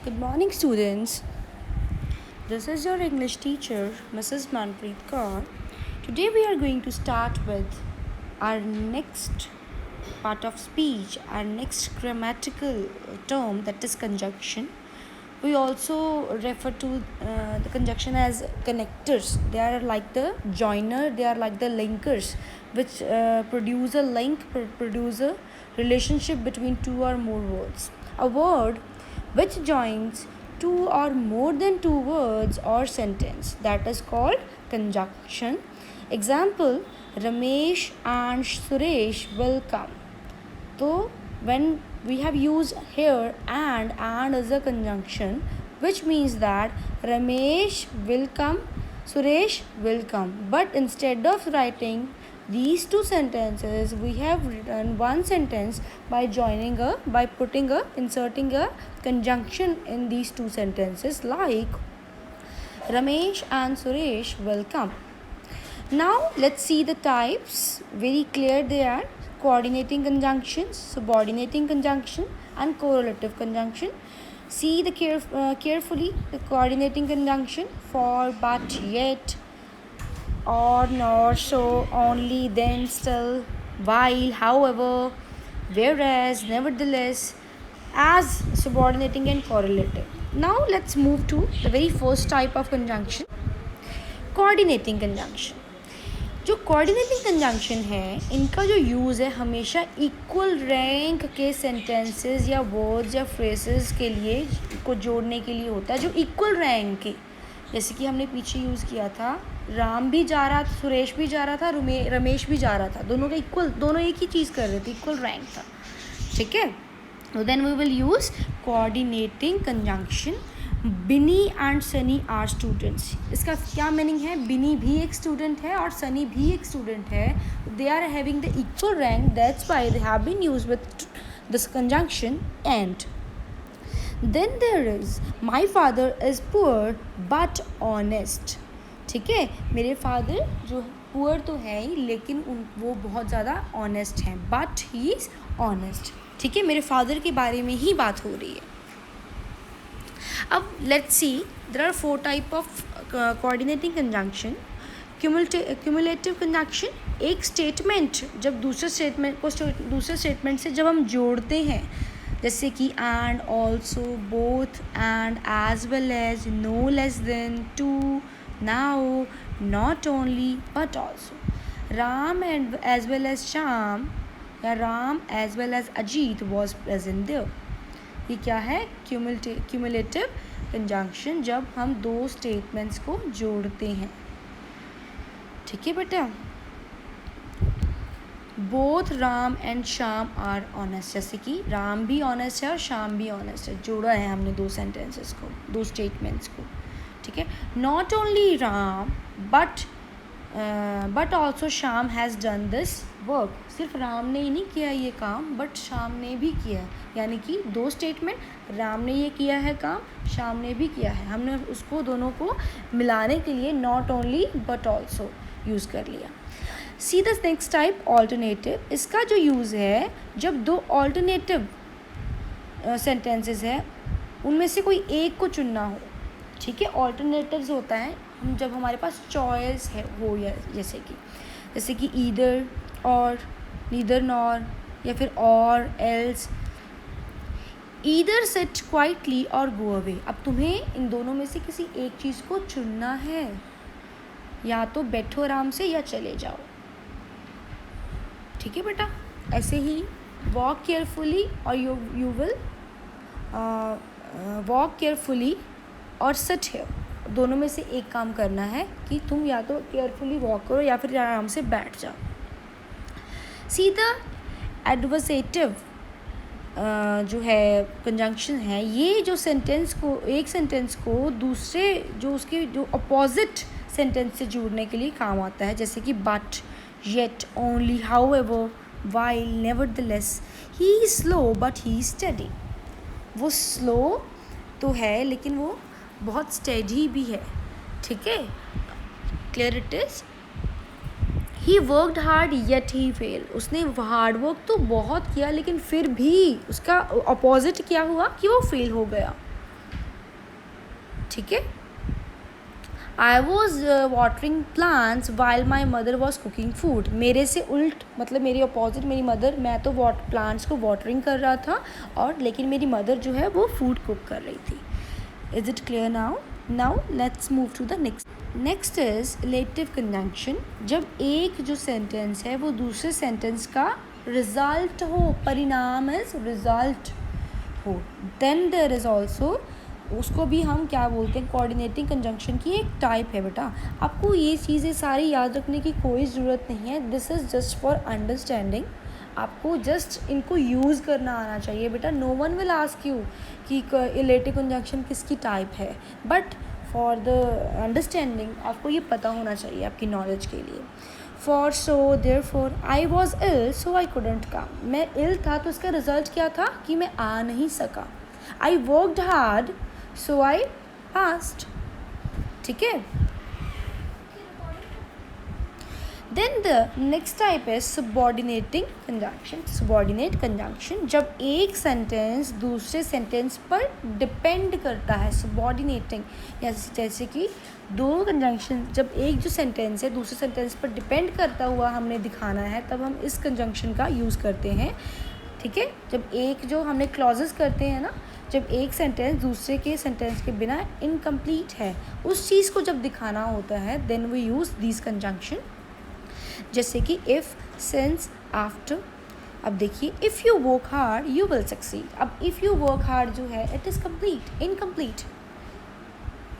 Good morning, students. This is your English teacher, Mrs. Manpreet Kaur. Today we are going to start with our next part of speech, our next grammatical term, that is conjunction. We also refer to the conjunction as connectors. They are like the joiner, they are like the linkers, which produce a link, produce a relationship between two or more words. A word which joins two or more than two words or sentence, that is called conjunction. Example: Ramesh and Suresh will come. So when we have used here and as a conjunction, which means that Ramesh will come, Suresh will come. But instead of writing these two sentences, we have written one sentence by inserting a conjunction in these two sentences, like Ramesh and Suresh will come. Now let's see the types. Very clear they are: coordinating conjunctions, subordinating conjunction, and correlative conjunction. See carefully the coordinating conjunction: for, but, yet, or, nor, so, only, then, still, while, however, whereas, nevertheless, as subordinating and correlative. Now let's move to the very first type of conjunction, coordinating conjunction. जो coordinating conjunction है, इनका जो use है हमेशा equal rank के sentences या words या phrases के लिए को जोड़ने के लिए होता है, जो इक्वल रैंक के, जैसे कि हमने पीछे यूज़ किया था, राम भी जा रहा था, सुरेश भी जा रहा था, रमेश भी जा रहा था, दोनों का इक्वल, दोनों एक ही चीज़ कर रहे थे, इक्वल रैंक था. ठीक है, तो then we will use coordinating conjunction. Bini and Sunny are students. इसका क्या मीनिंग है? बिनी भी एक स्टूडेंट है और सनी भी एक स्टूडेंट है. They are having the equal rank, that's why they have been used with this conjunction and. Then there is my father is poor but honest. ठीक है, मेरे फादर जो पुअर तो है ही, लेकिन वो बहुत ज़्यादा ऑनेस्ट हैं, बट ही इज़ ऑनेस्ट. ठीक है, मेरे फादर के बारे में ही बात हो रही है. अब let's see, there are 4 type of coordinating conjunction. Cumulative conjunction, एक स्टेटमेंट जब दूसरे स्टेटमेंट को दूसरे स्टेटमेंट से जब हम जोड़ते हैं, जैसे कि and, also, both, and, as well as, no less than, to, now, not only but also. Ram and as well as Shyam या Ram as well as Ajit was present there. ये क्या है? क्यूमुलेटिव कंजंक्शन, जब हम दो स्टेटमेंट्स को जोड़ते हैं. ठीक है बेटा. Both Ram and Shyam are honest, जैसे कि राम भी ऑनेस्ट है और श्याम भी ऑनेस्ट है, जोड़ा है हमने दो सेंटेंसेस को, दो स्टेटमेंट्स को. ठीक है. Not only Ram but also Shyam has done this work. सिर्फ राम ने ही नहीं किया ये काम, बट श्याम ने भी किया है, यानी कि दो स्टेटमेंट, राम ने ये किया है काम, श्याम ने भी किया है. हमने उसको दोनों को मिलाने के लिए not only but also use कर लिया. See the next type, alternative. इसका जो यूज़ है, जब दो ऑल्टरनेटिव सेंटेंसेस है, उनमें से कोई एक को चुनना हो. ठीक है, ऑल्टरनेटिव्स होता है हम जब हमारे पास चॉइस है हो, या जैसे कि ईदर और, नीदर नॉर, या फिर और, एल्स. ईदर सिट क्वाइटली और गो अवे. अब तुम्हें इन दोनों में से किसी एक चीज़ को चुनना है, या तो बैठो आराम से या चले जाओ. ठीक है बेटा. ऐसे ही वॉक केयरफुली और यू विल वॉक केयरफुली और सिट हियर. दोनों में से एक काम करना है कि तुम या तो केयरफुली वॉक करो या फिर आराम से बैठ जाओ. सी द एडवर्सेटिव जो है कंजंक्शन है, ये जो एक सेंटेंस को दूसरे जो उसके जो अपोजिट सेंटेंस से जोड़ने के लिए काम आता है, जैसे कि but, yet, only, however, while, nevertheless. He is slow but he is steady. वो स्लो तो है लेकिन वो बहुत स्टेडी भी है. ठीक है, clear it is. He worked hard yet he fail. उसने हार्ड वर्क तो बहुत किया, लेकिन फिर भी उसका अपोजिट क्या हुआ कि वो फेल हो गया. ठीक है। I was watering plants while my mother was cooking food, मेरे से उल्ट मतलब मेरी अपोजिट मेरी मदर, मैं तो प्लांट्स को वाटरिंग कर रहा था और लेकिन मेरी मदर जो है वो फूड कुक कर रही थी। Is it clear now? Now let's move to the next is relative conjunction, जब एक जो सेंटेंस है वो दूसरे सेंटेंस का रिजल्ट हो, परिणाम इज रिजल्ट हो, देन देयर इज ऑल्सो, उसको भी हम क्या बोलते हैं, कोऑर्डिनेटिंग कंजंक्शन की एक टाइप है बेटा। आपको ये चीज़ें सारी याद रखने की कोई ज़रूरत नहीं है, this is just for understanding. आपको जस्ट इनको यूज़ करना आना चाहिए बेटा। No one will ask you कि रिलेटिव कंजंक्शन किसकी टाइप है, बट फॉर द अंडरस्टैंडिंग आपको ये पता होना चाहिए आपकी नॉलेज के लिए। For, so, therefore, I was ill so I couldn't come, मैं इल था तो इसका रिजल्ट क्या था कि मैं आ नहीं सका। I worked hard so I past, ठीक है। देन द नेक्स्ट टाइप है सबऑर्डिनेटिंग कंजंक्शन। सबऑर्डिनेट कंजंक्शन, जब एक सेंटेंस दूसरे सेंटेंस पर डिपेंड करता है, सबऑर्डिनेटिंग, जैसे कि दो कंजंक्शन, जब एक जो सेंटेंस है दूसरे सेंटेंस पर डिपेंड करता हुआ हमने दिखाना है तब हम इस कंजंक्शन का यूज़ करते हैं, ठीक है। जब एक जो हमने क्लॉजेस करते हैं ना, जब एक सेंटेंस दूसरे के सेंटेंस के बिना इनकम्प्लीट है, उस चीज़ को जब दिखाना होता है then we use this conjunction, जैसे कि इफ़, सिंस, आफ्टर। अब देखिए, if you work hard you will succeed. अब इफ़ यू वर्क हार्ड जो है it is complete, incomplete,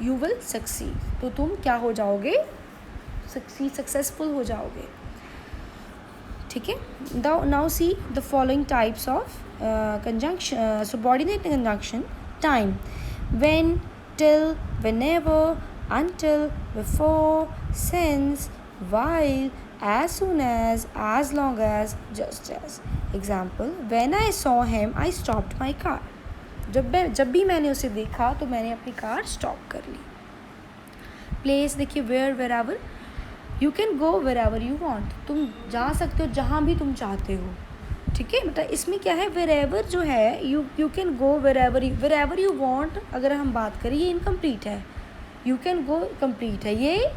you will succeed, तो तुम क्या हो जाओगे, सक्सेसफुल हो जाओगे, ठीक है। Now see the following types of conjunction, subordinate conjunction. Time, when, till, whenever, until, before, since, while, as soon as long as, just as. Example, when I saw him I stopped my car, जब भी मैंने उसे देखा तो मैंने अपनी car stop कर ली। प्लेस देखिए, where, wherever, you can go wherever you want, तुम जा सकते हो जहाँ भी तुम चाहते हो, ठीक है। मतलब इसमें क्या है, वेरेवर जो है you can go wherever you want, अगर हम बात करें ये इनकम्प्लीट है, यू कैन गो कंप्लीट है, ये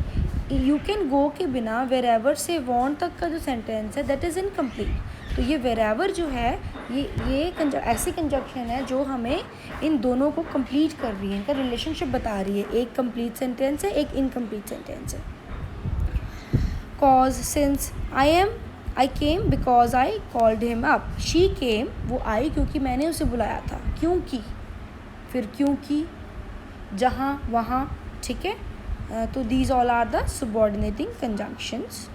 यू कैन गो के बिना वेरेवर से वांट तक का जो सेंटेंस है दैट इज़ इनकम्प्लीट। तो ये वेरेवर जो है ये ऐसी कंजंक्शन है जो हमें इन दोनों को कंप्लीट कर रही है, इनका रिलेशनशिप बता रही है, एक कंप्लीट सेंटेंस है, एक इनकम्प्लीट सेंटेंस है। Cause, since, I came because I called him up, she came, वो आई क्योंकि मैंने उसे बुलाया था, क्योंकि, फिर क्योंकि, जहाँ, वहाँ, ठीक है। तो these all are the subordinating conjunctions.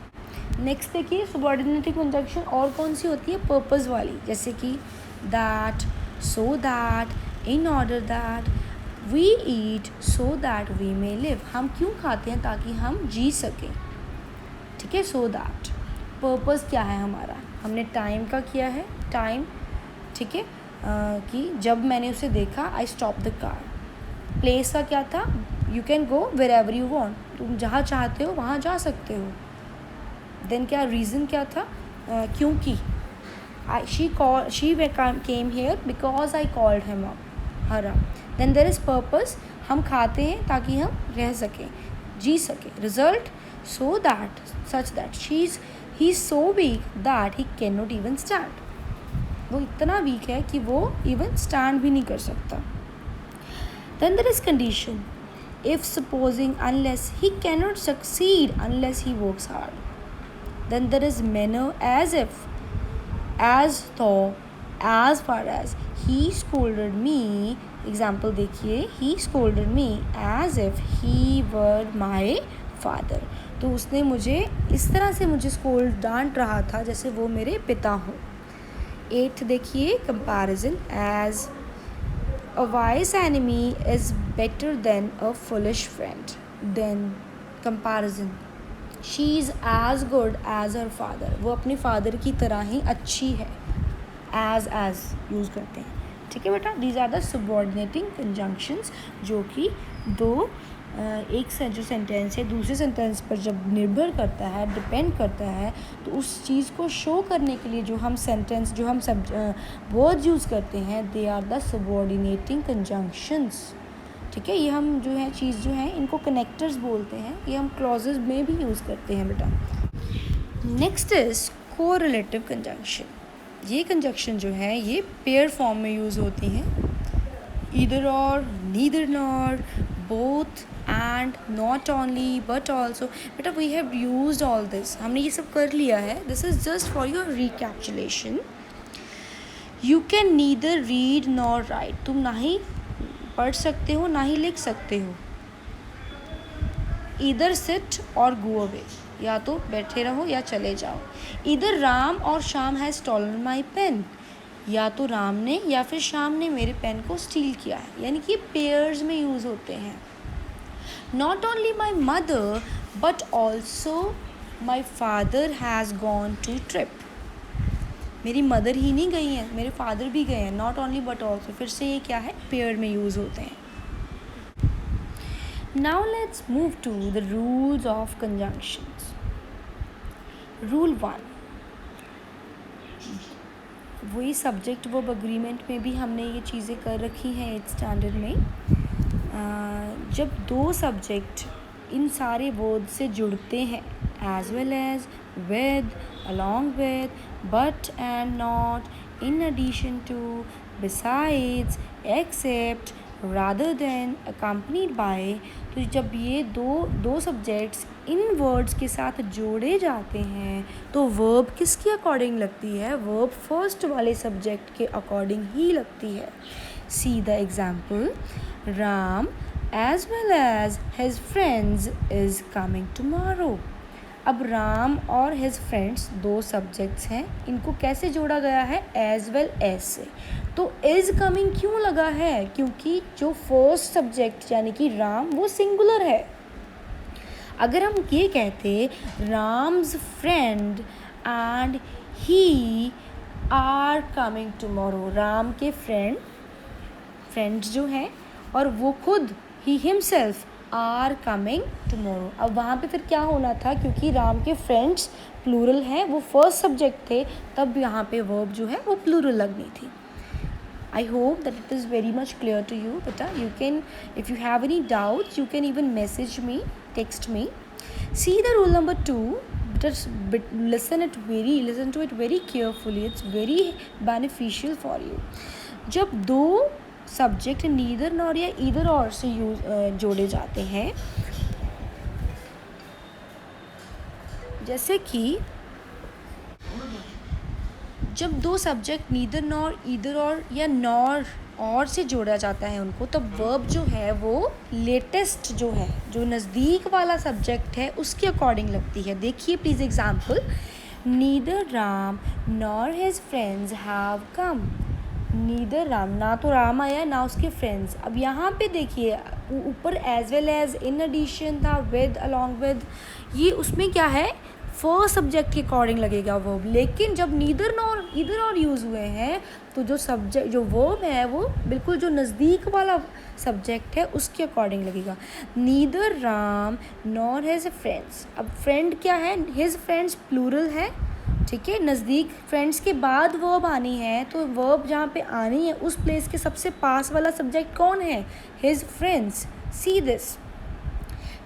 Next देखिए, सबऑर्डिनेटिंग कंजंक्शन और कौन सी होती है, पर्पस वाली, जैसे कि that, so that, in order that, we eat so that we may live, हम क्यों खाते हैं, ताकि हम जी सकें, ठीक है। सो दैट, पर्पस क्या है हमारा, हमने टाइम का किया है, टाइम, ठीक है, कि जब मैंने उसे देखा I stop the car. Place का क्या था, you can go wherever you want, तुम जहाँ चाहते हो वहाँ जा सकते हो। देन क्या, रीज़न क्या था, क्योंकि she came here because I called him up, her up. Then there is purpose, हम खाते हैं ताकि हम रह सकें, जी सकें। Result, so that, such that, he is so weak that he can not even stand, वो इतना वीक है कि वो इवन स्टैंड भी नहीं कर सकता। Then there is condition, if, supposing, unless, he cannot succeed unless he works hard. Then there is manner, as if, as though, as far as, he scolded me. Example देखिए, he scolded me as if he were my father. तो उसने मुझे इस तरह से मुझे डांट रहा था जैसे वो मेरे पिता हों। 8th देखिए, comparison, as a wise enemy is better than a foolish friend. Then comparison, she is as good as her father, वो अपने फादर की तरह ही अच्छी है, as यूज़ करते हैं, ठीक है बेटा। These are the subordinating conjunctions, जो कि दो एक से जो सेंटेंस है दूसरे सेंटेंस पर जब निर्भर करता है, डिपेंड करता है, तो उस चीज़ को शो करने के लिए जो हम सेंटेंस, जो हम सब वर्ड्स यूज़ करते हैं, they are the subordinating conjunctions, ठीक है, ये हम जो है चीज़ जो है इनको कनेक्टर्स बोलते हैं, ये हम क्लॉजेज में भी यूज़ करते हैं बेटा। Next is correlative conjunction. ये कंजंक्शन जो है ये पेयर फॉर्म में यूज़ होती हैं, either or, neither nor, both, and, not only, but also. बेटा we have used all this, हमने ये सब कर लिया है। This is just for your recapitulation. You can neither read nor write, तुम ना ही पढ़ सकते हो ना ही लिख सकते हो। ईदर सिट और गो अवे, या तो बैठे रहो या चले जाओ। ईदर राम और Shyam has stolen my pen, या तो राम ने या फिर श्याम ने मेरे पेन को स्टील किया है, यानी कि पेयर्स में यूज़ होते हैं। Not only my mother but also my father has gone to trip, मेरी मदर ही नहीं गई हैं, मेरे फादर भी गए हैं। नॉट ओनली बट ऑल्सो फिर से ये क्या है, पेयर में यूज़ होते हैं। Now let's move to the rules of conjunctions. Rule 1, वही सब्जेक्ट वर्ब अग्रीमेंट में भी हमने ये चीज़ें कर रखी हैं 8th स्टैंडर्ड में। जब दो सब्जेक्ट इन सारे वर्ड से जुड़ते हैं, as well as, with, along with, but and not, in addition to, besides, except, rather than, accompanied by, तो जब ये दो सब्जेक्ट्स इन वर्ड्स के साथ जोड़े जाते हैं तो वर्ब किसके अकॉर्डिंग लगती है, वर्ब फर्स्ट वाले सब्जेक्ट के अकॉर्डिंग ही लगती है। See the example, Ram as well as his friends is coming tomorrow. अब राम और हिज फ्रेंड्स दो सब्जेक्ट्स हैं, इनको कैसे जोड़ा गया है, एज वेल एज से। तो इज़ कमिंग क्यों लगा है, क्योंकि जो फर्स्ट सब्जेक्ट यानी कि राम वो सिंगुलर है। अगर हम ये कहते Ram's friend and he are coming tomorrow, Ram के फ्रेंड्स जो हैं और वो खुद ही हिमसेल्फ आर कमिंग टुमारो। अब वहाँ पे फिर क्या होना था, क्योंकि राम के फ्रेंड्स प्लूरल हैं, वो फर्स्ट सब्जेक्ट थे, तब यहाँ पे वर्ब जो है वो प्लूरल लगनी थी। I hope that it is very much clear to you, beta. You can, if you have any doubts, you can even message me, text me. See the rule number 2. Just listen to it very carefully. It's very beneficial for you. जब दो subject neither nor या either और से जोड़े जाते हैं, जैसे कि जब दो सब्जेक्ट नीदर नॉर, ईदर और या नॉर और से जोड़ा जाता है उनको, तब वर्ब जो है वो लेटेस्ट जो है, जो नज़दीक वाला सब्जेक्ट है उसके अकॉर्डिंग लगती है। देखिए please example, neither Ram nor his friends have come. Neither Ram, ना तो राम आया ना उसके फ्रेंड्स। अब यहाँ पे देखिए ऊपर as well as, in addition था, विद, अलॉन्ग विद, ये उसमें क्या है, फर्स्ट सब्जेक्ट के अकॉर्डिंग लगेगा वर्ब। लेकिन जब नीदर नॉर ईदर और यूज़ हुए हैं तो जो सब्जेक्ट जो वर्ब है वो बिल्कुल जो नज़दीक वाला सब्जेक्ट है उसके अकॉर्डिंग लगेगा। Neither Ram nor his friends, अब फ्रेंड क्या है, हिज फ्रेंड्स प्लूरल है, ठीक है। नज़दीक फ्रेंड्स के बाद वर्ब आनी है, तो वर्ब जहाँ पे आनी है उस प्लेस के सबसे पास वाला सब्जेक्ट कौन है, हिज फ्रेंड्स। सी दिस,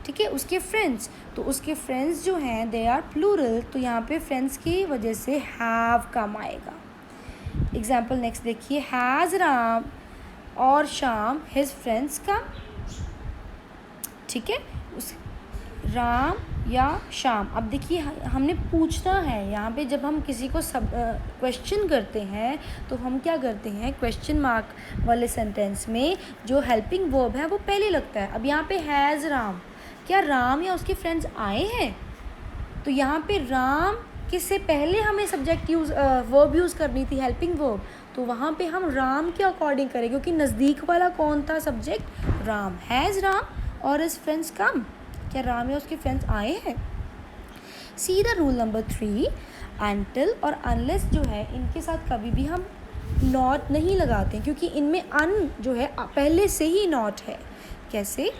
ठीक है, उसके फ्रेंड्स, तो उसके फ्रेंड्स जो हैं दे आर प्लूरल, तो यहाँ पे फ्रेंड्स की वजह से हैव कम आएगा। एग्जाम्पल नेक्स्ट देखिए, हैज़ राम और श्याम हिज फ्रेंड्स कम, ठीक है, उस राम या श्याम। अब देखिए हमने पूछना है यहाँ पे, जब हम किसी को क्वेश्चन करते हैं तो हम क्या करते हैं, क्वेश्चन मार्क वाले सेंटेंस में जो हेल्पिंग वर्ब है वो पहले लगता है। अब यहाँ पे हैज़ राम, क्या राम या उसके फ्रेंड्स आए हैं, तो यहाँ पे राम किससे पहले हमें सब्जेक्ट वर्ब यूज़ करनी थी, हेल्पिंग वर्ब, तो वहाँ पे हम राम के अकॉर्डिंग करें, क्योंकि नज़दीक वाला कौन था सब्जेक्ट, राम। हैज़ राम और हिज फ्रेंड्स कम, क्या राम या उसके फ्रेंड्स आए हैं। See the rule number 3, until और अनलेस जो है इनके साथ कभी भी हम नॉट नहीं लगाते हैं, क्योंकि इनमें अन जो है पहले से ही नॉट है। कैसे,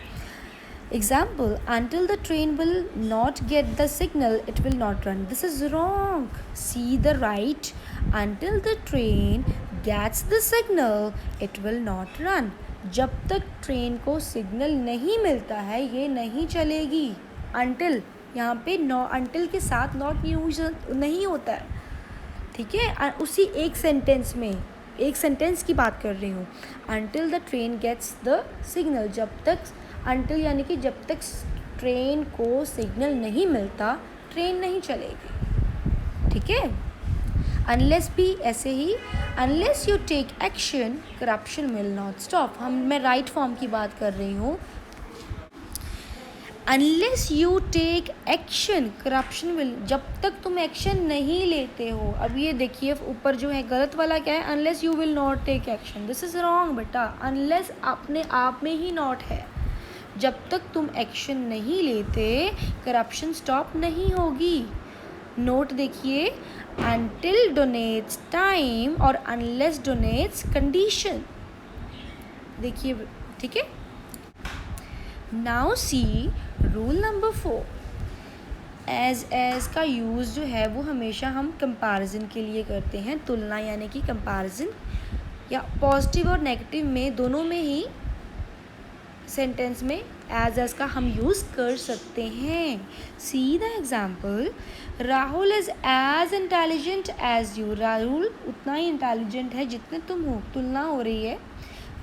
example, until the train will not get the signal it will not run. This is wrong. See the right, until the train gets the signal it will not run. जब तक ट्रेन को signal नहीं मिलता है ये नहीं चलेगी। Until, यहाँ पे अंटिल के साथ नॉट यूज नहीं होता है, ठीक है। उसी एक सेंटेंस में, एक सेंटेंस की बात कर रही हूँ। Until the train gets the signal, जब तक, अंटिल यानी कि जब तक ट्रेन को सिग्नल नहीं मिलता ट्रेन नहीं चलेगी, ठीक है। अनलेस भी ऐसे ही, unless you take action corruption will not stop. मैं राइट फॉर्म की बात कर रही हूँ। Unless you take action corruption will, जब तक तुम एक्शन नहीं लेते हो। अब ये देखिए ऊपर जो है गलत वाला क्या है, unless you will not take action, this is wrong बेटा। अनलेस अपने आप में ही नॉट है, जब तक तुम एक्शन नहीं लेते करप्शन स्टॉप नहीं होगी। नोट देखिए, until donates टाइम और unless donates कंडीशन, देखिए, ठीक है। Now see rule number 4, as का यूज़ जो है वो हमेशा हम कंपैरिजन के लिए करते हैं, तुलना यानी कि कंपैरिजन, या पॉजिटिव और नेगेटिव में दोनों में ही सेंटेंस में एज का हम यूज़ कर सकते हैं। See the example, Rahul is as intelligent as you, Rahul उतना ही इंटेलिजेंट है जितने तुम हो, तुलना हो रही है।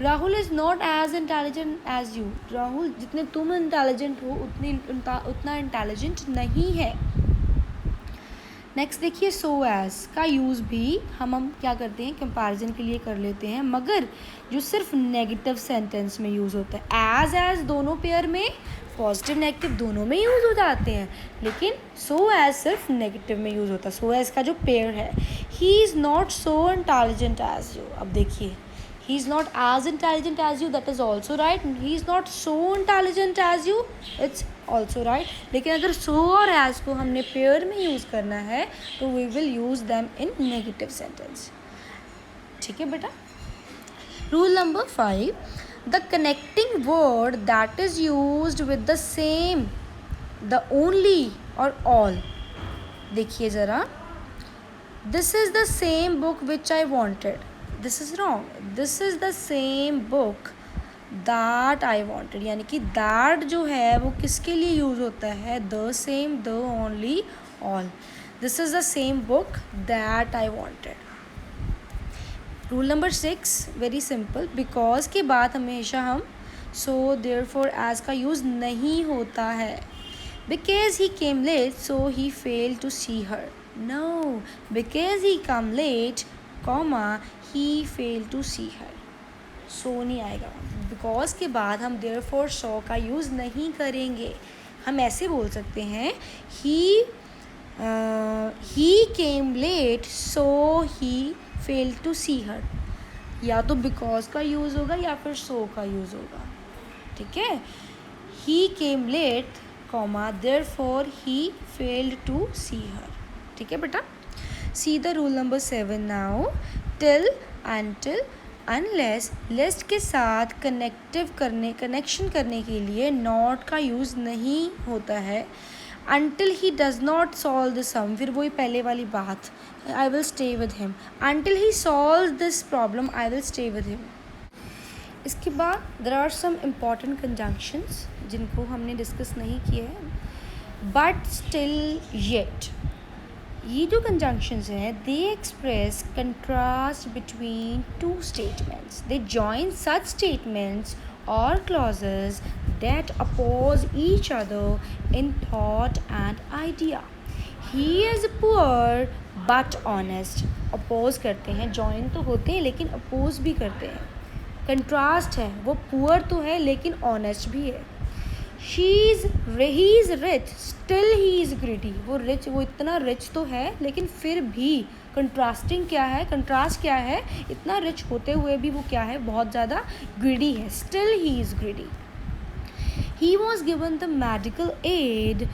Rahul is not as intelligent as you, Rahul जितने तुम इंटेलिजेंट हो उतना इंटेलिजेंट नहीं है। नेक्स्ट देखिए, सो एज का यूज़ भी हम क्या करते हैं, कंपैरिजन के लिए कर लेते हैं, मगर जो सिर्फ नेगेटिव सेंटेंस में यूज़ होता है। एज दोनों पेयर में, पॉजिटिव नेगेटिव दोनों में यूज़ हो जाते हैं, लेकिन सो एज सिर्फ नेगेटिव में यूज़ होता है। सो एज का जो पेयर है, he is not so intelligent as you, अब देखिए, he is not as intelligent as you, that is also right. He is not so intelligent as you, it's also right. लेकिन अगर so और as को हमने pair में use करना है तो we will use them in negative sentence, ठीक है बेटा। Rule number 5, the connecting word that is used with the same, the only और all, देखिए ज़रा, this is the same book which I wanted, this is wrong, this is the same book that I wanted, यानी कि that जो है वो किसके लिए यूज़ होता है, the same, the only, all. This is the same book that I wanted. Rule number 6 very simple, because के बाद हमेशा हम सो देयरफॉर एज का यूज़ नहीं होता है। Because he came late so he failed to see her, no, because he come late comma he fail to see her, so नहीं आएगा। बिकॉज के बाद हम देयरफॉर सो का यूज़ नहीं करेंगे। हम ऐसे बोल सकते हैं, he came late so he fail to see her, या तो बिकॉज का यूज़ होगा या फिर सो का यूज़ होगा, ठीक है। He came late comma therefore he failed to see her, ठीक है बेटा। See the rule number 7 now, till, until, unless, lest के साथ कनेक्शन करने के लिए नॉट का यूज़ नहीं होता है। until he does not solve the sum, फिर वही पहले वाली बात, I will stay with him, until he solves this problem I will stay with him। इसके बाद there are some important conjunctions जिनको हमने डिस्कस नहीं किया है, but still yet, ये जो कंजंक्शंस हैं they express contrast between two statements, they join such statements और clauses that oppose each other in thought and idea. He is poor but honest, oppose करते हैं, जॉइन तो होते हैं लेकिन अपोज भी करते हैं। कंट्रास्ट है, वो पुअर तो है लेकिन ऑनेस्ट भी है। He is rich still he is greedy, वो रिच, वो इतना रिच तो है लेकिन फिर भी कंट्रास्टिंग क्या है, कंट्रास्ट क्या है, इतना रिच होते हुए भी वो क्या है, बहुत ज़्यादा ग्रीडी है, still he is greedy. He was given the medical aid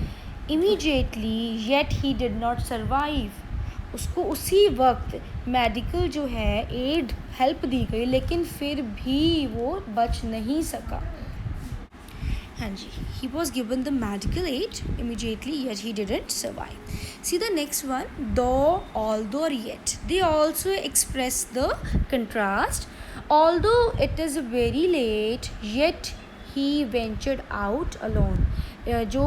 immediately yet he did not survive, उसको उसी वक्त मेडिकल जो है एड हेल्प दी गई लेकिन फिर भी वो बच नहीं सका। हाँ जी, he was given the medical aid immediately yet he didn't survive। See the next one, though, although, yet, they also express the contrast Although it is very late, yet he ventured out alone. जो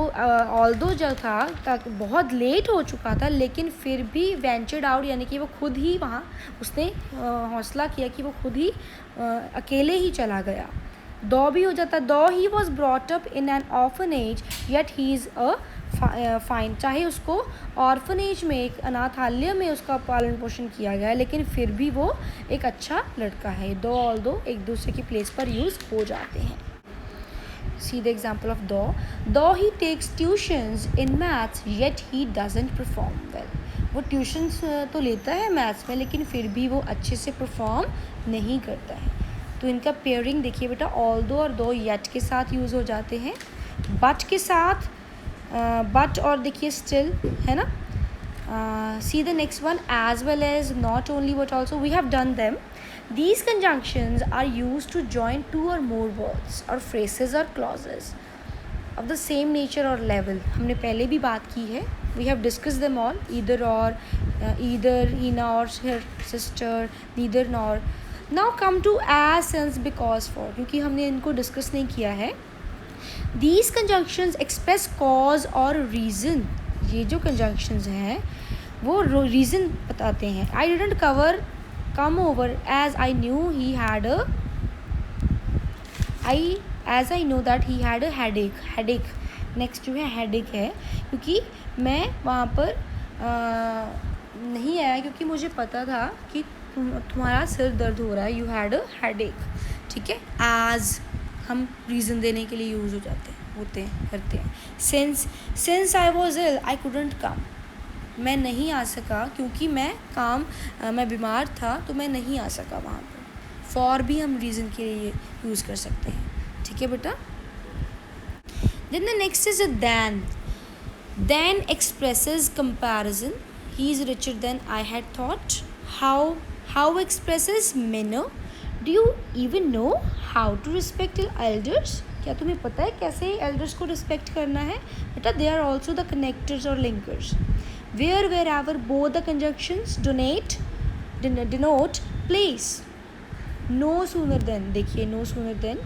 although जो था तक बहुत late हो चुका था, लेकिन फिर भी ventured out यानी कि वो खुद ही वहाँ उसने हौसला किया कि वो खुद ही अकेले ही चला गया. दो भी हो जाता, though he was brought up in an orphanage, yet he is a fine. चाहे उसको ऑर्फनेज में, एक अनाथालय में उसका पालन पोषण किया गया है, लेकिन फिर भी वो एक अच्छा लड़का है. दो एक दूसरे की प्लेस पर यूज़ हो जाते हैं. See the example of though he takes tuitions in maths, yet he doesn't perform well. वो ट्यूशन्स तो लेता है मैथ्स में, लेकिन फिर भी वो अच्छे से परफॉर्म नहीं करता है. तो इनका पेयरिंग देखिए बेटा, although और though yet के साथ यूज़ हो जाते हैं, but के साथ but और देखिए still, है ना. See the next one, as well as, not only but also. We have done them. These conjunctions are used to join two or more words or phrases or clauses of the same nature or level. हमने पहले भी बात की है. We have discussed them all. Either or, either, he nor her sister, neither nor. Now come to as, since, because, for, क्योंकि हमने इनको discuss नहीं किया है. These conjunctions express cause or reason. ये जो conjunctions हैं वो reason बताते हैं. I didn't come over as I knew he had a as I know that he had a headache. Next जो है headache है, क्योंकि मैं वहाँ पर नहीं आया क्योंकि मुझे पता था कि तुम्हारा सिर दर्द हो रहा है. You had a headache. ठीक है. as हम रीज़न देने के लिए यूज़ हो जाते हैं, करते हैं. since I was ill I couldn't come. मैं नहीं आ सका क्योंकि मैं बीमार था, तो मैं नहीं आ सका वहाँ पर. फॉर भी हम रीज़न के लिए यूज़ कर सकते हैं. ठीक है बेटा. Then the next is a than. Than expresses comparison. He is richer than I had thought. How expresses manner. Do you even know how to respect your elders? क्या तुम्हें पता है कैसे elders को respect करना है? बेटा, they are also the connectors or linkers. Wherever both the conjunctions denote place. No sooner than. देखिए, no sooner than.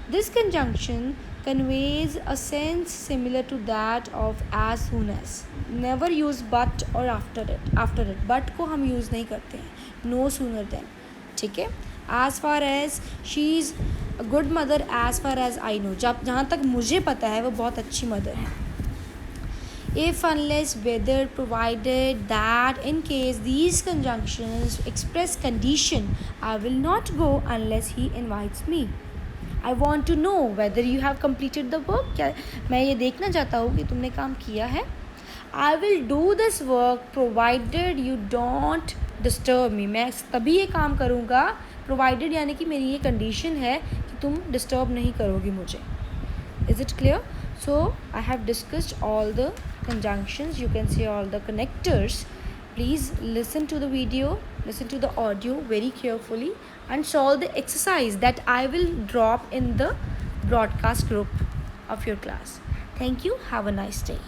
This conjunction conveys a sense similar to that of as soon as. Never use but or after it. But को हम use नहीं करते हैं. No sooner than. ठीक है. As far as she is a good mother, as far as I know. जहाँ तक मुझे पता है वो बहुत अच्छी मदर है. If, unless, whether, provided, that, in case these conjunctions express condition, I will not go unless he invites me. I want to know whether you have completed the work. क्या मैं ये देखना चाहता हूँ कि तुमने काम किया है. I will do this work provided you don't disturb me. मैं तभी ये काम करूँगा. Provided यानी कि मेरी ये condition है कि तुम disturb नहीं करोगी मुझे. Is it clear? So I have discussed all the conjunctions. You can see all the connectors. Please listen to the video, listen to the audio very carefully, and solve the exercise that I will drop in the broadcast group of your class. Thank you. Have a nice day.